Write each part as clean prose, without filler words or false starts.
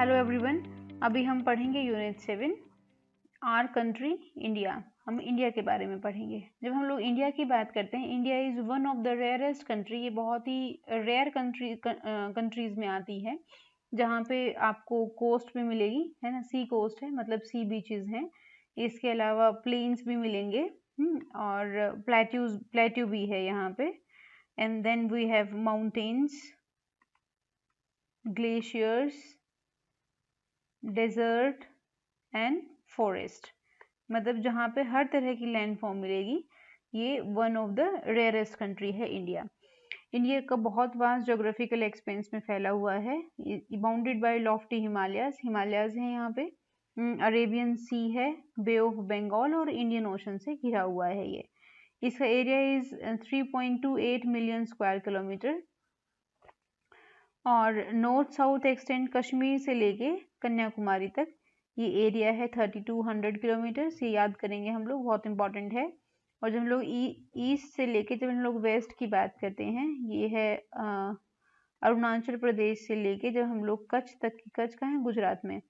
Hello everyone, अभी हम पढ़ेंगे यूनिट 7 आर कंट्री इंडिया। हम इंडिया के बारे में पढ़ेंगे। जब हम लोग इंडिया की बात करते हैं, India is one of the rarest country. ये बहुत ही रेयर कंट्रीज़ में आती है, जहाँ पे आपको कोस्ट भी मिलेगी, है ना। सी कोस्ट है, मतलब सी बीचेस हैं। इसके अलावा प्लेन्स भी मिलेंगे और प्लेट्यू भी है यहाँ पे। And then we have mountains, glaciers, desert and forest, मतलब जहाँ पे हर तरह की लैंड फॉर्म मिलेगी। ये one of the rarest country है इंडिया। इंडिया का बहुत वास्ट जोग्राफिकल एक्सपेंस में फैला हुआ है। बाउंडेड बाय लॉफ्टी हिमालयाज हैं यहाँ पे। अरेबियन सी है, बे ऑफ बंगाल और इंडियन ओशन से घिरा हुआ है ये। इसका area is 3.28 million square kilometre और नॉर्थ साउथ एक्सटेंड कश्मीर से लेके कन्याकुमारी तक ये एरिया है 3200 किलोमीटर। ये याद करेंगे हम लोग, बहुत इंपॉर्टेंट है। और जब हम लोग ईस्ट से लेके जब हम लोग वेस्ट की बात करते हैं, ये है अरुणाचल प्रदेश से लेके जब हम लोग कच्छ तक की, कच्छ कहाँ है, गुजरात में।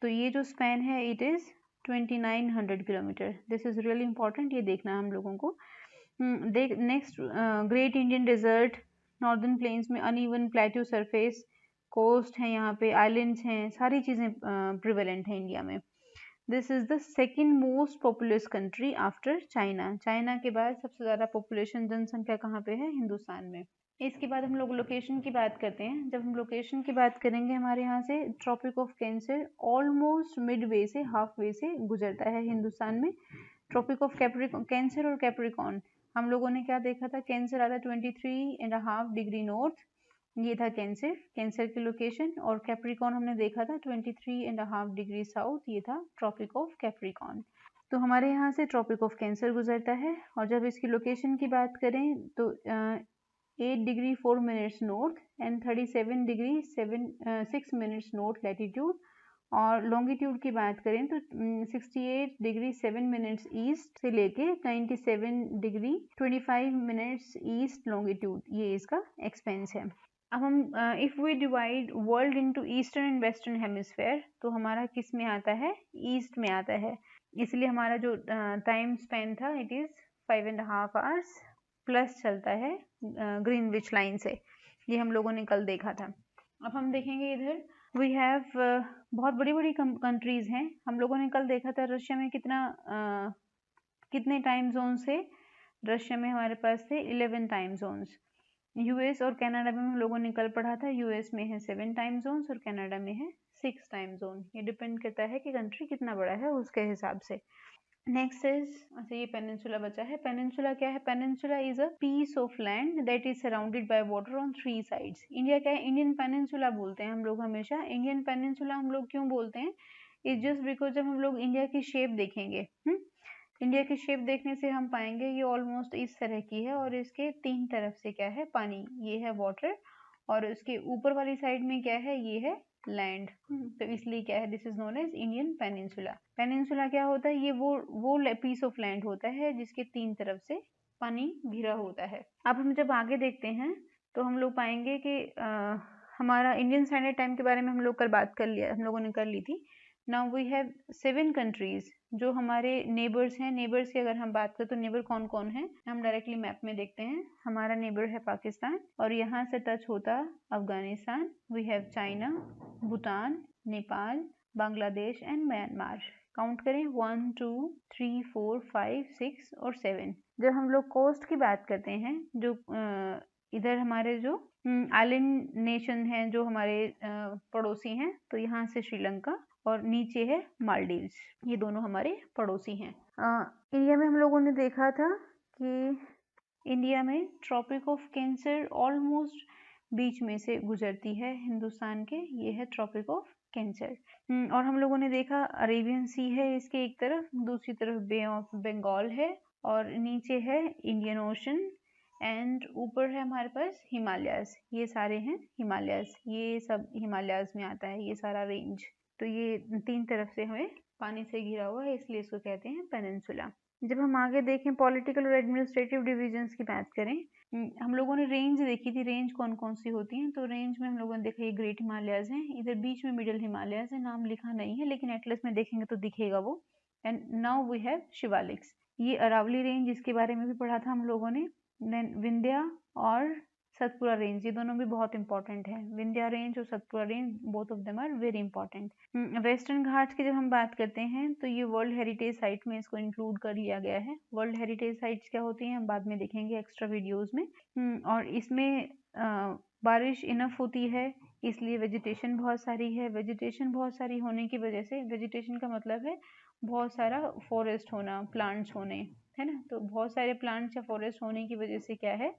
तो ये जो स्पैन है it is 2900 kilometre. This is really important, ये देखना हम लोगों को। Next, great Indian desert, northern plains में अनइवन प्लेट्यू सरफेस, कोस्ट है यहाँ पे, आइलैंड्स हैं, सारी चीज़ें प्रिवेलेंट हैं इंडिया में। This is the second most populous country after China. China के बाद सबसे ज़्यादा पॉपुलेशन, जनसंख्या कहाँ पे है, हिंदुस्तान में। इसके बाद हम लोग लोकेशन की बात करते हैं। जब हम लोकेशन की बात करेंगे, हमारे यहाँ से tropic of cancer almost mid way से, हाफ वे से गुजरता है हिंदुस्तान में। ट्रॉपिक ऑफ कैंसर और कैप्रिकॉन, हम लोगों ने क्या देखा था, कैंसर आता 23.5 डिग्री नॉर्थ, ये था कैंसर की लोकेशन। और कैप्रिकॉन हमने देखा था 23.5 डिग्री साउथ, ये था ट्रॉपिक ऑफ कैप्रिकॉन। तो हमारे यहाँ से ट्रॉपिक ऑफ कैंसर गुजरता है। और जब इसकी लोकेशन की बात करें तो 8 degree 4 minutes north and 37 degree 6 minutes north latitude. और लॉन्गिट्यूड की बात करें तो 68 डिग्री 7 मिनट्स ईस्ट से लेके 97 डिग्री 25 मिनट्स ईस्ट लॉन्गिट्यूड, ये इसका एक्सपेंस है। अब हम if we divide world into eastern and western hemisphere, तो हमारा किस में आता है, ईस्ट में आता है। इसलिए हमारा जो टाइम स्पेन था इट इज़ 5.5 आवर्स प्लस चलता है ग्रीनविच लाइन से। ये हम लोगों ने कल देखा था। अब हम देखेंगे इधर वी हैव बहुत बड़ी बड़ी कंट्रीज़ हैं। हम लोगों ने कल देखा था रशिया में कितने टाइम जोन से, रशिया में हमारे पास थे 11 टाइम जोन्स। यूएस और कनाडा में हम लोगों ने कल पढ़ा था, यूएस में है 7 टाइम जोन्स और कनाडा में है 6 टाइम जोन। ये डिपेंड करता है कि कंट्री कितना बड़ा है उसके हिसाब से। नेक्स्ट इज, अच्छा ये पेनिनसुला बचा है। पेनिनसुला क्या है, peninsula is a piece of land that is surrounded by water on 3 sides. India क्या है, इंडियन पेनिनसुला बोलते हैं हम लोग हमेशा। इंडियन पेनिनसुला हम लोग क्यों बोलते हैं, इज जस्ट बिकॉज जब हम लोग इंडिया की शेप देखेंगे, इंडिया की शेप देखने से हम पाएंगे ये ऑलमोस्ट इस तरह की है और इसके 3 तरफ से क्या है, पानी, ये है वाटर, और इसके ऊपर वाली साइड में क्या है, ये है लैंड। तो इसलिए क्या है, this is known as Indian peninsula. Peninsula क्या होता है, ये वो पीस ऑफ लैंड होता है जिसके 3 तरफ से पानी घिरा होता है। अब हम जब आगे देखते हैं तो हम लोग पाएंगे कि हमारा इंडियन स्टैंडर्ड टाइम के बारे में हम लोगों ने कर ली थी। नाउ वी हैव 7 कंट्रीज जो हमारे नेबर्स हैं। नेबर्स की अगर हम बात करें तो नेबर कौन कौन है, हम डायरेक्टली मैप में देखते हैं। हमारा नेबर है पाकिस्तान और यहाँ से टच होता Afghanistan. We have China, Bhutan, Nepal, Bangladesh and Myanmar. Count करें 1 2 3 4 5 6 और 7। जब हम लोग कोस्ट की बात करते हैं, जो इधर हमारे जो आइलैंड नेशन हैं, जो हमारे पड़ोसी हैं, तो यहाँ से श्रीलंका और नीचे है मालदीव्स, ये दोनों हमारे पड़ोसी हैं। इंडिया में हम लोगों ने देखा था कि इंडिया में ट्रॉपिक ऑफ कैंसर ऑलमोस्ट बीच में से गुजरती है हिंदुस्तान के, ये है ट्रॉपिक ऑफ कैंसर। और हम लोगों ने देखा अरेबियन सी है इसके एक तरफ, दूसरी तरफ बे ऑफ बंगाल है और नीचे है इंडियन ओशन एंड ऊपर है हमारे पास हिमालयाज। ये सारे हैं हिमालयाज, ये सब हिमालयाज में आता है ये सारा रेंज। तो ये 3 तरफ से हमें पानी से घिरा हुआ है, इसलिए इसको कहते हैं पेनिनसुला। जब हम आगे देखें पॉलिटिकल और एडमिनिस्ट्रेटिव डिविजन्स की बात करें हम लोगों ने रेंज देखी थी, रेंज कौन कौन सी होती हैं। तो रेंज में हम लोगों ने देखा ये ग्रेट हिमालयाज हैं, इधर बीच में मिडिल हिमालयाज है, नाम लिखा नहीं है लेकिन एटलस में देखेंगे तो दिखेगा वो। And now we have Shivaliks, ये अरावली रेंज, इसके बारे में भी पढ़ा था हम लोगों ने। देन विंध्या और सतपुरा रेंज, ये दोनों भी बहुत इंपॉर्टेंट है। विंध्या रेंज और Satpura range, both of them are very important. Western Ghats की जब हम बात करते हैं तो ये वर्ल्ड हेरिटेज साइट में इसको इंक्लूड कर लिया गया है। वर्ल्ड हेरिटेज साइट्स क्या होती हैं हम बाद में देखेंगे एक्स्ट्रा वीडियोस में। और इसमें बारिश इनफ होती है, इसलिए वेजिटेशन बहुत सारी है। वेजिटेशन बहुत सारी होने की वजह से, वेजिटेशन का मतलब है बहुत सारा फॉरेस्ट होना, प्लांट्स होने, है ना। तो बहुत सारे प्लांट्स या फॉरेस्ट होने की वजह से क्या है,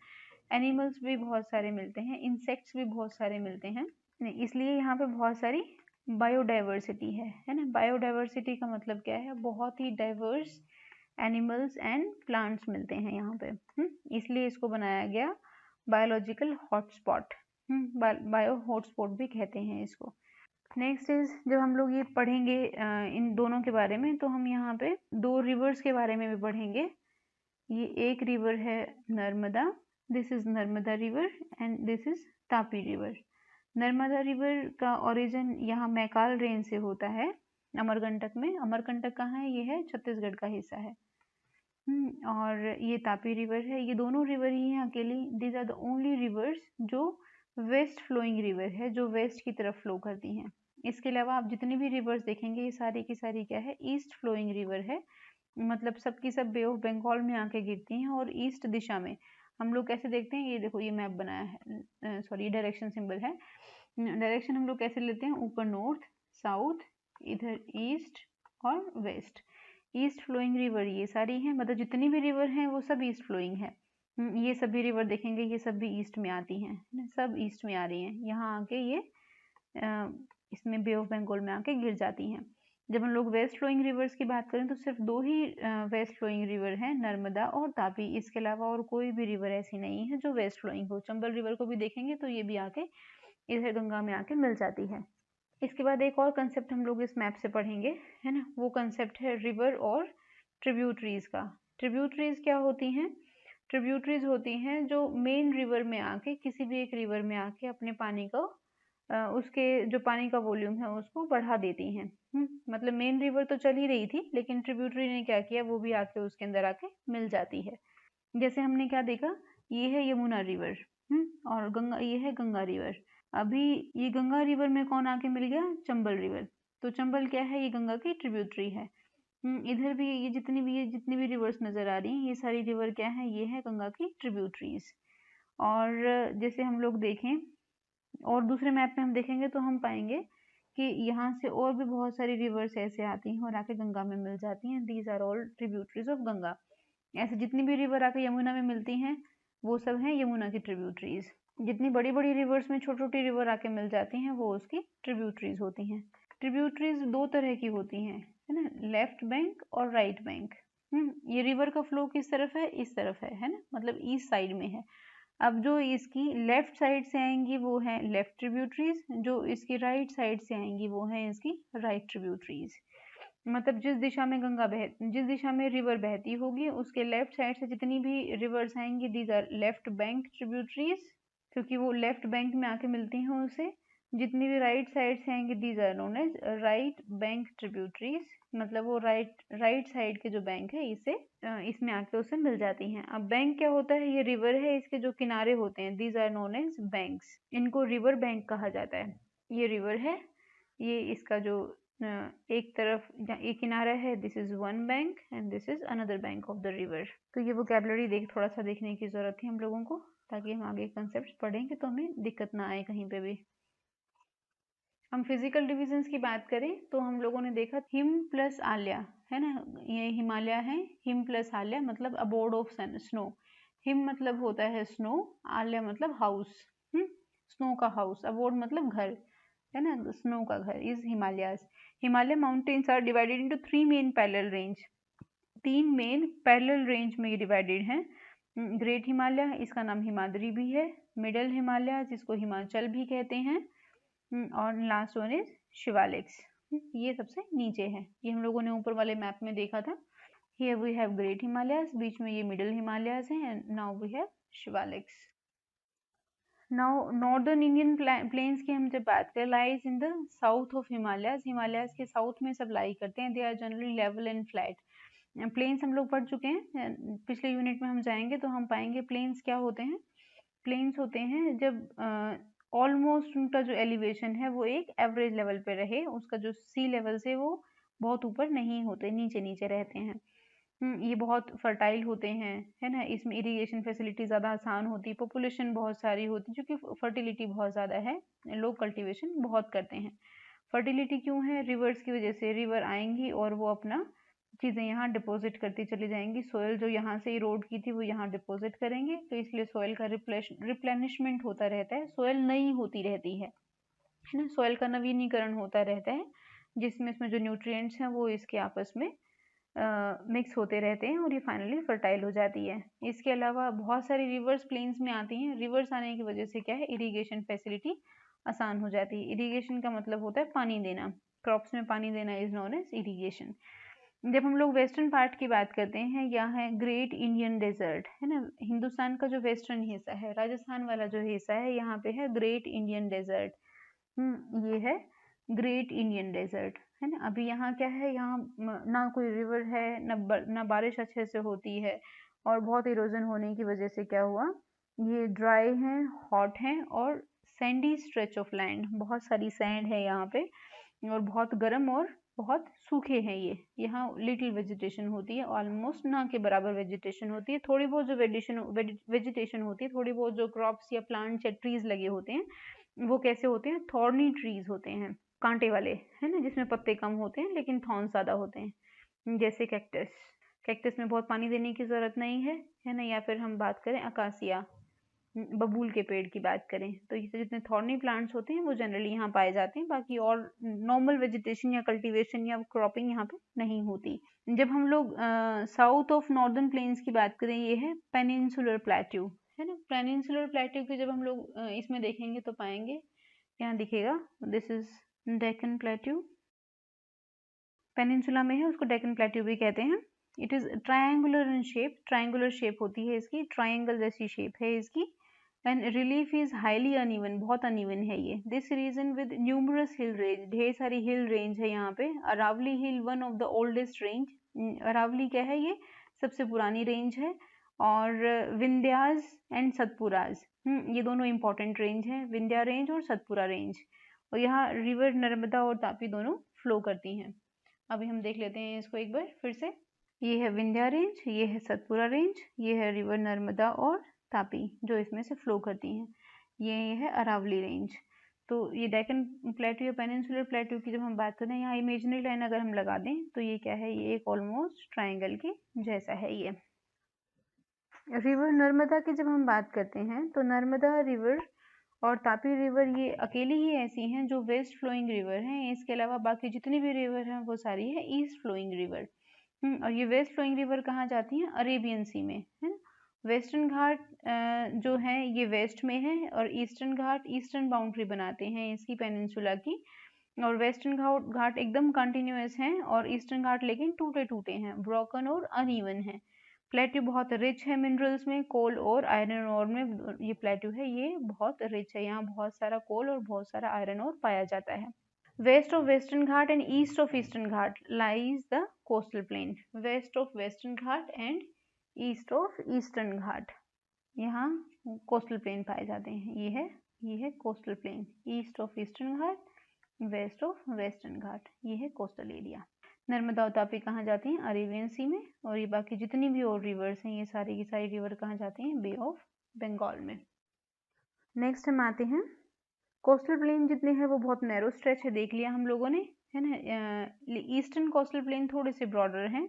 एनिमल्स भी बहुत सारे मिलते हैं, इंसेक्ट्स भी बहुत सारे मिलते हैं, इसलिए यहाँ पे बहुत सारी बायोडाइवर्सिटी है ना। बायोडाइवर्सिटी का मतलब क्या है, बहुत ही डाइवर्स एनिमल्स एंड प्लांट्स मिलते हैं यहाँ पे। इसलिए इसको बनाया गया बायोलॉजिकल हॉटस्पॉट, बायो हॉटस्पॉट भी कहते हैं इसको। नेक्स्ट इज, जब हम लोग ये पढ़ेंगे इन दोनों के बारे में, तो हम यहाँ पे दो रिवर्स के बारे में भी पढ़ेंगे। ये एक रिवर है Narmada, this is Narmada river and this is Tapi river. Narmada river का ओरिजिन यहाँ मैकाल रेंज से होता है, अमरकंटक में। अमरकंटक कहाँ है, ये है छत्तीसगढ़ का हिस्सा है। और ये तापी रिवर है, ये दोनों रिवर ही हैं अकेली। These are the only rivers जो वेस्ट फ्लोइंग रिवर है, जो वेस्ट की तरफ फ्लो करती हैं। इसके अलावा आप जितनी भी रिवर्स देखेंगे ये सारी की सारी क्या है, ईस्ट फ्लोइंग रिवर है। मतलब सबकी सब बे ऑफ बंगाल में आके गिरती हैं और ईस्ट दिशा में। हम लोग कैसे देखते हैं, ये देखो ये मैप बनाया है, सॉरी डायरेक्शन सिंबल है। डायरेक्शन हम लोग कैसे लेते हैं, ऊपर नॉर्थ, साउथ, इधर ईस्ट और वेस्ट। ईस्ट फ्लोइंग रिवर ये सारी हैं, मतलब जितनी भी रिवर हैं वो सब ईस्ट फ्लोइंग है। ये सभी रिवर देखेंगे ये सब भी ईस्ट में आती हैं, सब ईस्ट में आ रही हैं, यहाँ आके ये इसमें बे ऑफ बंगाल में आके गिर जाती हैं। जब हम लोग वेस्ट फ्लोइंग रिवर्स की बात करें तो सिर्फ दो ही वेस्ट फ्लोइंग रिवर हैं, नर्मदा और तापी। इसके अलावा और कोई भी रिवर ऐसी नहीं है जो वेस्ट फ्लोइंग हो। चंबल रिवर को भी देखेंगे तो ये भी आके इधर गंगा में आके मिल जाती है। इसके बाद एक और कंसेप्ट हम लोग इस मैप से पढ़ेंगे, है ना, वो कंसेप्ट है रिवर और ट्रिब्यूटरीज का। ट्रिब्यूटरीज क्या होती हैं, ट्रिब्यूटरीज होती हैं जो मेन रिवर में आके, किसी भी एक रिवर में आके अपने पानी को उसके जो पानी का वॉल्यूम है उसको बढ़ा देती हैं। मतलब मेन रिवर तो चल ही रही थी लेकिन ट्रिब्यूटरी ने क्या किया, वो भी आके उसके अंदर आके मिल जाती है। जैसे हमने क्या देखा, ये है यमुना रिवर, और गंगा, ये है गंगा रिवर। अभी ये गंगा रिवर में कौन आके मिल गया, चंबल रिवर। तो चंबल क्या है, ये गंगा की ट्रिब्यूटरी है। इधर भी ये जितनी भी रिवर्स नजर आ रही हैं, ये सारी रिवर क्या है, ये है गंगा की ट्रिब्यूटरीज। और जैसे हम लोग देखें और दूसरे मैप में हम देखेंगे तो हम पाएंगे कि यहाँ से और भी बहुत सारी रिवर्स ऐसे आती हैं और आके गंगा में मिल जाती हैं। These are all tributaries of Ganga. ऐसे जितनी भी रिवर आके यमुना में मिलती हैं वो सब हैं यमुना की ट्रिब्यूटरीज। जितनी बड़ी बड़ी रिवर्स में छोटी छोटी रिवर आके मिल जाती हैं वो उसकी ट्रिब्यूटरीज होती हैं। ट्रिब्यूटरीज दो तरह की होती हैं, है ना, लेफ्ट बैंक और राइट बैंक। ये रिवर का फ्लो किस तरफ है, इस तरफ है ना, मतलब ईस्ट साइड में है। अब जो इसकी लेफ्ट साइड से आएंगी वो है लेफ्ट ट्रिब्यूटरीज, जो इसकी राइट साइड से आएंगी वो है इसकी राइट ट्रिब्यूटरीज। मतलब जिस दिशा में रिवर बहती होगी उसके लेफ्ट साइड से जितनी भी रिवर्स आएंगी, these are left bank tributaries, क्योंकि वो लेफ्ट बैंक में आके मिलती हैं उसे। जितनी भी राइट साइड से आएंगे, these are known as right bank tributaries, मतलब वो राइट साइड के जो बैंक है इसे इसमें आके उसे मिल जाती हैं। अब बैंक क्या होता है, ये रिवर है, इसके जो किनारे होते हैं, these are known as banks, इनको रिवर बैंक कहा जाता है। ये रिवर है, ये इसका जो एक तरफ एक किनारा है, this is one bank and this is another bank of the river. तो ये वोकैबुलरी थोड़ा सा देखने की जरूरत थी हम लोगों को, ताकि हम आगे कंसेप्ट पढ़ेंगे तो हमें दिक्कत ना आए कहीं पे भी। हम फिजिकल डिविजन्स की बात करें तो हम लोगों ने देखा हिम प्लस आल्या, है ना, ये हिमालय है, हिम प्लस आल्या मतलब अबोर्ड ऑफ स्नो। हिम मतलब होता है स्नो, आल्या मतलब हाउस, स्नो का हाउस, अबोर्ड मतलब घर, है ना, स्नो का घर is Himalayas. Himalaya mountains are divided into 3 main parallel range, 3 main parallel range में डिवाइडेड हैं। ग्रेट हिमालय, इसका नाम हिमाद्री भी है, मिडल हिमालय जिसको हिमाचल भी कहते हैं, और लास्ट वन इज शिवालिक्स, ये सबसे नीचे है। ये हम लोगों ने ऊपर वाले मैप में देखा था, here we have great Himalayas, बीच में ये मिडिल हिमालयाज हैं, and now we have Shivaliks. Now northern Indian plains की हम जब बात करें, lies in the south of Himalayas, Himalayas के साउथ में सब लाई करते हैं। They are generally level and flat. Plains हम लोग पढ़ चुके हैं, पिछले यूनिट में हम जाएंगे तो हम पाएंगे प्लेन्स क्या होते हैं। प्लेन्स होते हैं जब ऑलमोस्ट उनका जो एलिवेशन है वो एक एवरेज लेवल पे रहे, उसका जो सी लेवल से वो बहुत ऊपर नहीं होते, नीचे नीचे रहते हैं। ये बहुत फर्टाइल होते हैं, है ना। इसमें इरिगेशन फैसिलिटी ज़्यादा आसान होती, पॉपुलेशन बहुत सारी होती, क्योंकि फर्टिलिटी बहुत ज़्यादा है, लोग कल्टीवेशन बहुत करते हैं। फर्टिलिटी क्यों है? रिवर्स की वजह से। रिवर आएंगी और वो अपना चीज़ें यहाँ डिपॉजिट करती चली जाएंगी। सोयल जो यहाँ से इरोड की थी वो यहाँ डिपॉजिट करेंगे, तो इसलिए सोयल का रिप्लेनिशमेंट होता रहता है, सोयल नई होती रहती है ना। सोयल का नवीनीकरण होता रहता है, जिसमें इसमें जो न्यूट्रिएंट्स हैं वो इसके आपस में मिक्स होते रहते हैं और ये फाइनली फर्टाइल हो जाती है। इसके अलावा बहुत सारी रिवर्स प्लेन्स में आती हैं। रिवर्स आने की वजह से क्या है, इरिगेशन फैसिलिटी आसान हो जाती है। इरिगेशन का मतलब होता है पानी देना, क्रॉप्स में पानी देना इज नोन एज इरिगेशन। जब हम लोग वेस्टर्न पार्ट की बात करते हैं, यहाँ है ग्रेट इंडियन डेजर्ट, है ना। हिंदुस्तान का जो वेस्टर्न हिस्सा है, राजस्थान वाला जो हिस्सा है, यहाँ पे है ग्रेट इंडियन डेजर्ट। ये है ग्रेट इंडियन डेजर्ट, है ना। अभी यहाँ क्या है, यहाँ ना कोई रिवर है, ना बारिश अच्छे से होती है, और बहुत इरोजन होने की वजह से क्या हुआ, ये ड्राई है, हॉट है, और सैंडी स्ट्रेच ऑफ लैंड, बहुत सारी सैंड है यहाँ पे, और बहुत गर्म और बहुत सूखे हैं ये। यहाँ लिटिल वेजिटेशन होती है, ऑलमोस्ट ना के बराबर वेजिटेशन होती है। थोड़ी बहुत जो वेजिटेशन होती है, थोड़ी बहुत जो क्रॉप्स या प्लांट्स या ट्रीज लगे होते हैं, वो कैसे होते हैं, थॉर्नी ट्रीज होते हैं, कांटे वाले, है ना, जिसमें पत्ते कम होते हैं लेकिन थॉर्न ज्यादा होते हैं, जैसे कैक्टस। कैक्टस में बहुत पानी देने की जरूरत नहीं है ना। या फिर हम बात करें अकासिया, बबूल के पेड़ की बात करें, तो ये जितने थॉर्नी प्लांट्स होते हैं वो जनरली यहाँ पाए जाते हैं। बाकी और नॉर्मल वेजिटेशन या कल्टीवेशन या क्रॉपिंग यहाँ पे नहीं होती। जब हम लोग साउथ ऑफ नॉर्दर्न प्लेन्स की बात करें, ये है पेनिनसुलर प्लेट्यू, है ना। पेनिनसुलर प्लेट्यू की जब हम लोग इसमें देखेंगे तो पाएंगे, यहाँ दिखेगा, this is Deccan plateau, peninsula में है, उसको डेक्कन प्लेट्यू भी कहते हैं। It is triangular in shape, triangular shape होती है इसकी, ट्रायंगल जैसी शेप है इसकी, and relief is highly uneven, बहुत अनइवन है ये। This region with numerous hill range, ढेर सारी हिल रेंज है यहाँ पे। Aravalli hill one of the oldest range, Aravalli क्या है, ये सबसे पुरानी रेंज है, और विंध्याज एंड सतपुराज, ये दोनों इंपॉर्टेंट रेंज है, विंध्या रेंज और सतपुरा रेंज। और यहाँ रिवर नर्मदा और तापी दोनों फ्लो करती हैं। अभी हम देख लेते हैं इसको एक बार फिर से। ये है विंध्या रेंज, ये है सतपुरा रेंज, ये है रिवर नर्मदा और तापी जो इसमें से फ्लो करती हैं, ये है अरावली रेंज। तो ये डेक्कन प्लेट्यू या पेनिनसुलर प्लेट्यू की जब हम बात करें, यहाँ इमेजिनरी लाइन अगर हम लगा दें तो ये क्या है, ये एक ऑलमोस्ट ट्राइंगल के जैसा है ये। रिवर नर्मदा की जब हम बात करते हैं तो नर्मदा रिवर और तापी रिवर ये अकेली ही ऐसी हैं जो वेस्ट फ्लोइंग रिवर हैं। इसके अलावा बाकी जितनी भी रिवर हैं वो सारी है ईस्ट फ्लोइंग रिवर। और ये वेस्ट फ्लोइंग रिवर कहाँ जाती हैं, अरेबियन सी में, है ना। वेस्टर्न घाट जो है ये वेस्ट में है, और ईस्टर्न घाट ईस्टर्न बाउंड्री बनाते हैं इसकी, पेनिनसुला की। और वेस्टर्न घाट एकदम कंटिन्यूअस हैं, और ईस्टर्न घाट लेकिन टूटे टूटे हैं, ब्रोकन और अनइवन है। प्लेट्यू बहुत रिच है मिनरल्स में, कोल और आयरन ओर में ये प्लेट्यू है, ये बहुत रिच है, यहाँ बहुत सारा कोल और बहुत सारा आयरन ओर पाया जाता है। West of western Ghat and east of eastern Ghat lies the coastal plain, west of western Ghat and east of eastern Ghat, यहाँ कोस्टल प्लेन पाए जाते हैं। ये है coastal plain, east of eastern Ghat, west of western Ghat, ये है कोस्टल एरिया। नर्मदा और तापी कहाँ जाती हैं, अरेबियन सी में, और ये बाकी जितनी भी और रिवर्स हैं ये सारी की सारी रिवर कहाँ जाती हैं, बे ऑफ बंगाल में। नेक्स्ट हम आते हैं, कोस्टल प्लेन जितने हैं वो बहुत नैरो स्ट्रेच है, देख लिया हम लोगों ने, है ना। ईस्टर्न कोस्टल प्लेन थोड़े से ब्रॉडर हैं,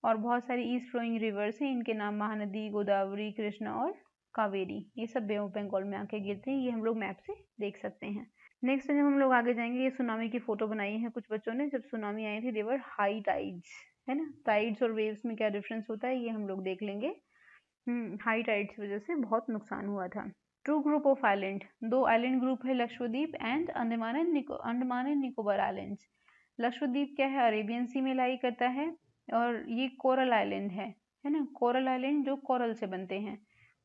और बहुत सारी ईस्ट फ्लोइंग रिवर्स हैं, इनके नाम महानदी, गोदावरी, कृष्णा और कावेरी, ये सब बे ऑफ बंगाल में आके गिरते हैं, ये हम लोग मैप से देख सकते हैं। नेक्स्ट जब हम लोग आगे जाएंगे, ये सुनामी की फोटो बनाई है कुछ बच्चों ने, जब सुनामी आई थी देवर हाई टाइड्स, है ना। टाइड्स और वेव्स में क्या डिफरेंस होता है ये हम लोग देख लेंगे। हाई टाइड्स की वजह से बहुत नुकसान हुआ था। ट्रू ग्रुप ऑफ आइलैंड, दो आइलैंड ग्रुप है, Lakshadweep and Andaman and Nicobar islands. Lakshadweep क्या है, अरेबियन सी में लाई करता है, और ये कोरल आइलैंड है ना, कोरल आइलैंड जो कोरल से बनते हैं।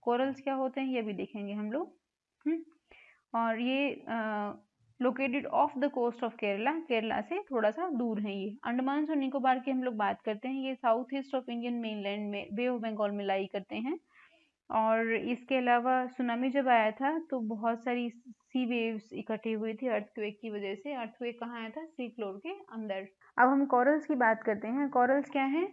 कोरल्स क्या होते हैं ये भी देखेंगे हम लोग। और ये located off the coast of Kerala, Kerala से थोड़ा सा दूर है ये। अंडमान और निकोबार की हम लोग बात करते हैं, ये south east of Indian mainland में बे ऑफ बंगाल में लाई करते हैं। और इसके अलावा सुनामी जब आया था तो बहुत सारी सी वेव्स इकट्ठी हुई थी अर्थक्वेक की वजह से। अर्थक्वेक कहाँ आया था? सी फ्लोर के अंदर। अब हम कॉरल्स की बात करते हैं। कॉरल्स क्या है?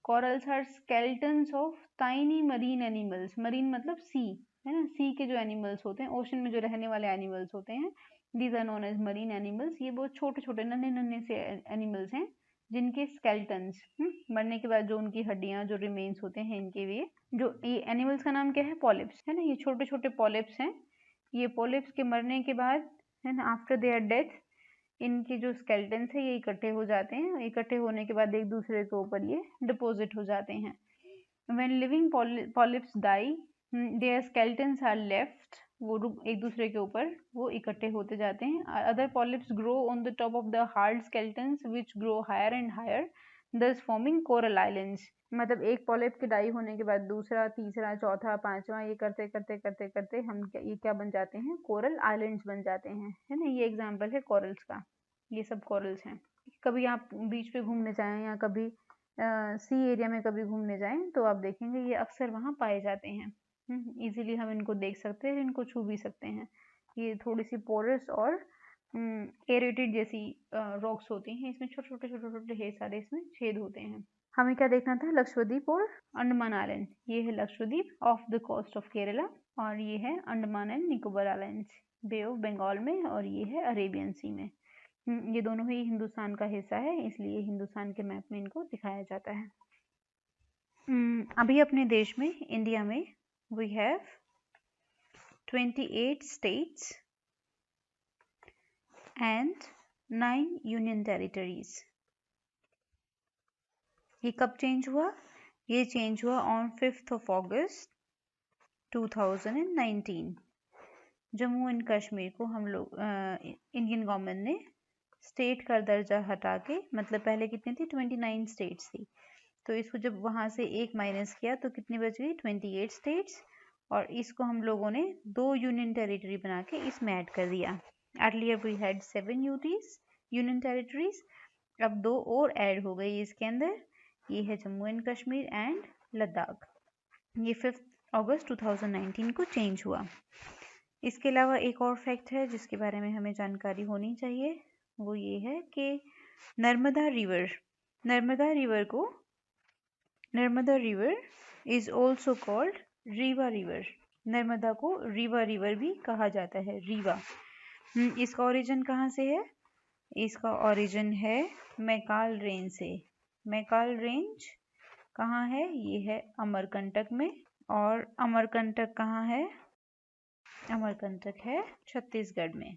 Corals are skeletons of tiny marine animals. Marine मतलब सी, है ना, सी के जो एनिमल्स होते हैं, ओशन में जो रहने वाले एनिमल्स होते हैं, these are known as marine animals. ये बहुत छोटे छोटे नन्हे नन्हे से एनिमल्स हैं जिनके स्केलेटन्स, मरने के बाद जो उनकी हड्डियां जो रिमेन्स होते हैं इनके लिए, जो ये एनिमल्स का नाम क्या है? पॉलिप्स, है ना। ये छोटे छोटे पॉलिप्स हैं। ये पॉलिप्स के मरने के बाद, है ना, आफ्टर देयर डेथ, इनके जो स्केलेटन्स है ये इकट्ठे हो जाते हैं। इकट्ठे होने के बाद एक दूसरे के ऊपर ये डिपॉजिट हो जाते हैं। When living polyps die, their skeletons are left, वो एक दूसरे के ऊपर वो इकट्ठे होते जाते हैं। Other polyps grow on the top of the hard skeletons which grow higher and higher, thus forming coral islands। मतलब एक पॉलिप के डाई होने के बाद दूसरा, तीसरा, चौथा, पांचवा, ये करते करते करते करते हम ये क्या बन जाते हैं? कोरल आइलैंड्स बन जाते हैं, है ना। ये एग्जाम्पल है कोरल्स का। ये सब कोरल्स हैं। कभी आप बीच पे घूमने जाएं या कभी सी एरिया में कभी घूमने जाएं तो आप देखेंगे ये अक्सर वहाँ पाए जाते हैं। इजीली हम इनको देख सकते हैं, इनको छू भी सकते हैं। ये थोड़ी सी पोरस और एरेटेड जैसी रॉक्स होती हैं। इसमें छोटे छोटे छोटे छोटे ढेर सारे इसमें छेद होते हैं। हमें क्या देखना था? लक्षद्वीप और अंडमान आइलैंड। ये है Lakshadweep off the coast of Kerala, और ये है Andaman and Nicobar islands bay of Bengal में, और ये है अरेबियन सी में। ये दोनों ही हिंदुस्तान का हिस्सा है, इसलिए हिंदुस्तान के मैप में इनको दिखाया जाता है। अभी अपने देश में, इंडिया में, we have 28 states and 9 union territories. ये कब चेंज हुआ? ये चेंज हुआ on 5 August 2019। Jammu and Kashmir को हम लोग इंडियन गवर्नमेंट ने स्टेट का दर्जा हटा के, मतलब पहले कितनी थी? 29 स्टेट्स थी, तो इसको जब वहाँ से एक माइनस किया तो कितनी बच गई? 28 स्टेट्स। और इसको हम लोगों ने 2 यूनियन टेरिटरी बना के इसमें ऐड कर दिया। Earlier we had 7 union territories, अब 2 और ऐड हो गई इसके अंदर। ये है जम्मू एंड कश्मीर एंड लद्दाख। ये 5 अगस्त 2019 को चेंज हुआ। इसके अलावा एक और फैक्ट है जिसके बारे में हमें जानकारी होनी चाहिए, वो ये है कि Narmada river is also called Rewa river. Narmada को रीवा रिवर भी कहा जाता है, रीवा। इसका ओरिजिन कहाँ से है? इसका ओरिजिन है मैकाल रेंज से। मैकाल रेंज कहाँ है? ये है अमरकंटक में। और अमरकंटक कहाँ है? अमरकंटक है छत्तीसगढ़ में।